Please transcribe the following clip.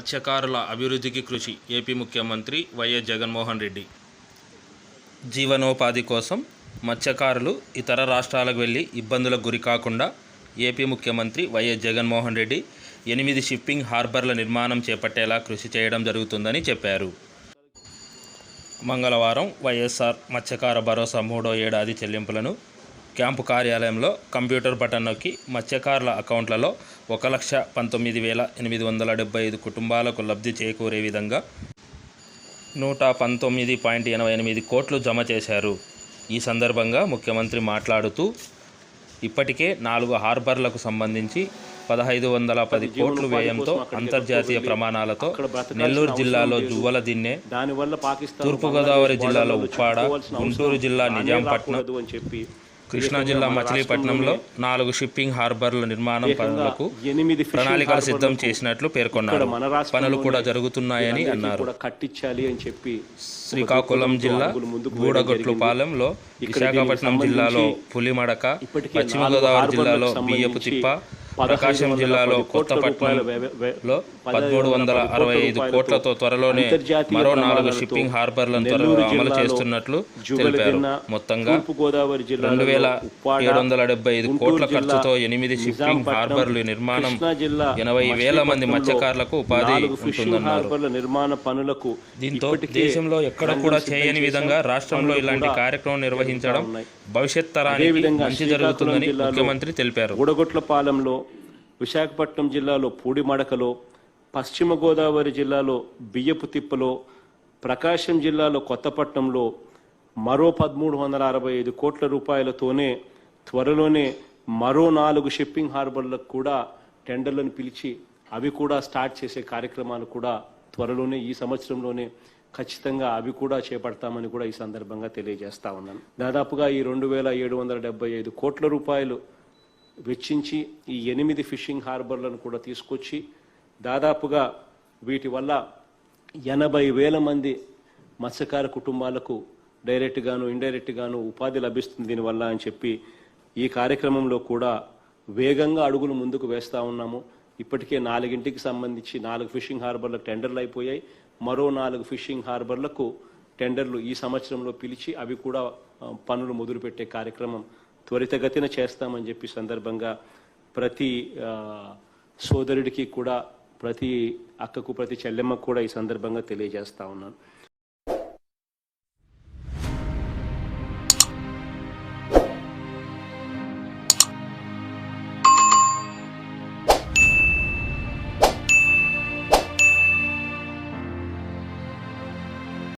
మత్స్యకారుల అభివృద్ధికి కృషి ఏపీ ముఖ్యమంత్రి వైఎస్ జగన్మోహన్ రెడ్డి. జీవనోపాధి కోసం మత్స్యకారులు ఇతర రాష్ట్రాలకు వెళ్లి ఇబ్బందులకు గురి కాకుండా ఏపీ ముఖ్యమంత్రి వైఎస్ జగన్మోహన్ రెడ్డి 8 షిప్పింగ్ హార్బర్ల నిర్మాణం చేపట్టేలా కృషి చేయడం జరుగుతుందని చెప్పారు. మంగళవారం వైఎస్ఆర్ మత్స్యకార భరోసా 3వ ఏడాది చెల్లింపులను క్యాంపు కార్యాలయంలో కంప్యూటర్ బటన్ నొక్కి మత్స్యకారుల అకౌంట్లలో 1,19,875 కుటుంబాలకు లబ్ధి చేకూరే విధంగా 119.88 కోట్లు జమ చేశారు. ఈ సందర్భంగా ముఖ్యమంత్రి మాట్లాడుతూ ఇప్పటికే 4 హార్బర్లకు సంబంధించి 1,510 కోట్ల వ్యయంతో అంతర్జాతీయ ప్రమాణాలతో నెల్లూరు జిల్లాలో జువ్వల దిన్నె, తూర్పుగోదావరి జిల్లాలో ఉప్పాడ, గుంటూరు జిల్లా నిజాంపట్నం, కృష్ణా జిల్లా మచిలీపట్నంలో 4 షిప్పింగ్ హార్బర్ల నిర్మాణం పనులకు ప్రణాళికలు సిద్ధం చేసినట్లు పేర్కొన్నారు. పనులు కూడా జరుగుతున్నాయని అన్నారు. శ్రీకాకుళం జిల్లా గూడగొట్లుపాలెంలో, విశాఖపట్నం జిల్లాలో పులిమడక, పశ్చిమ గోదావరి జిల్లాలో బియ్యపు తిప్ప, ప్రకాశం జిల్లాలో కొత్తపట్నంలో 1,365 కోట్లతో త్వరలోనే మరో 4 షిప్పింగ్ హార్బర్లను అమలు చేస్తున్నట్లు తెలిపారు. మొత్తంగా 2,775 కోట్ల ఖర్చుతో 8 షిప్పింగ్ హార్బర్ల నిర్మాణం 80,000 మంది మత్స్యకారులకు ఉపాధి ఉంటుందన్నారు. దీంతో దేశంలో ఎక్కడ కూడా చేయని విధంగా రాష్ట్రంలో ఇలాంటి కార్యక్రమం నిర్వహించడం భవిష్యత్ తరానికి మంచి జరుగుతుందని ముఖ్యమంత్రి తెలిపారు. గూడగొట్లపాలెంలో, విశాఖపట్నం జిల్లాలో పూడిమడకలో, పశ్చిమ గోదావరి జిల్లాలో బియ్యపు తిప్పలో, ప్రకాశం జిల్లాలో కొత్తపట్నంలో మరో 1,365 కోట్ల రూపాయలతోనే త్వరలోనే మరో 4 షిప్పింగ్ హార్బర్లకు కూడా టెండర్లను పిలిచి అవి కూడా స్టార్ట్ చేసే కార్యక్రమాలు కూడా త్వరలోనే ఈ సంవత్సరంలోనే ఖచ్చితంగా అవి కూడా చేపడతామని కూడా ఈ సందర్భంగా తెలియజేస్తా ఉన్నాను. దాదాపుగా ఈ 2,775 కోట్ల రూపాయలు వెచ్చించి ఈ 8 ఫిషింగ్ హార్బర్లను కూడా తీసుకొచ్చి దాదాపుగా వీటి వల్ల 80,000 మంది మత్స్యకార కుటుంబాలకు డైరెక్ట్గాను ఇండైరెక్ట్గాను ఉపాధి లభిస్తుంది దీనివల్ల అని చెప్పి ఈ కార్యక్రమంలో కూడా వేగంగా అడుగులు ముందుకు వేస్తూ ఉన్నాము. ఇప్పటికే 4కి సంబంధించి 4 ఫిషింగ్ హార్బర్లకు టెండర్లు అయిపోయాయి. మరో 4 ఫిషింగ్ హార్బర్లకు టెండర్లు ఈ సంవత్సరంలో పిలిచి అవి కూడా పనులు మొదలుపెట్టే కార్యక్రమం త్వరితగతిన చేస్తామని చెప్పి సందర్భంగా ప్రతి సోదరుడికి కూడా, ప్రతి అక్కకు, ప్రతి చెల్లెమ్మకు కూడా ఈ సందర్భంగా తెలియజేస్తా ఉన్నాను.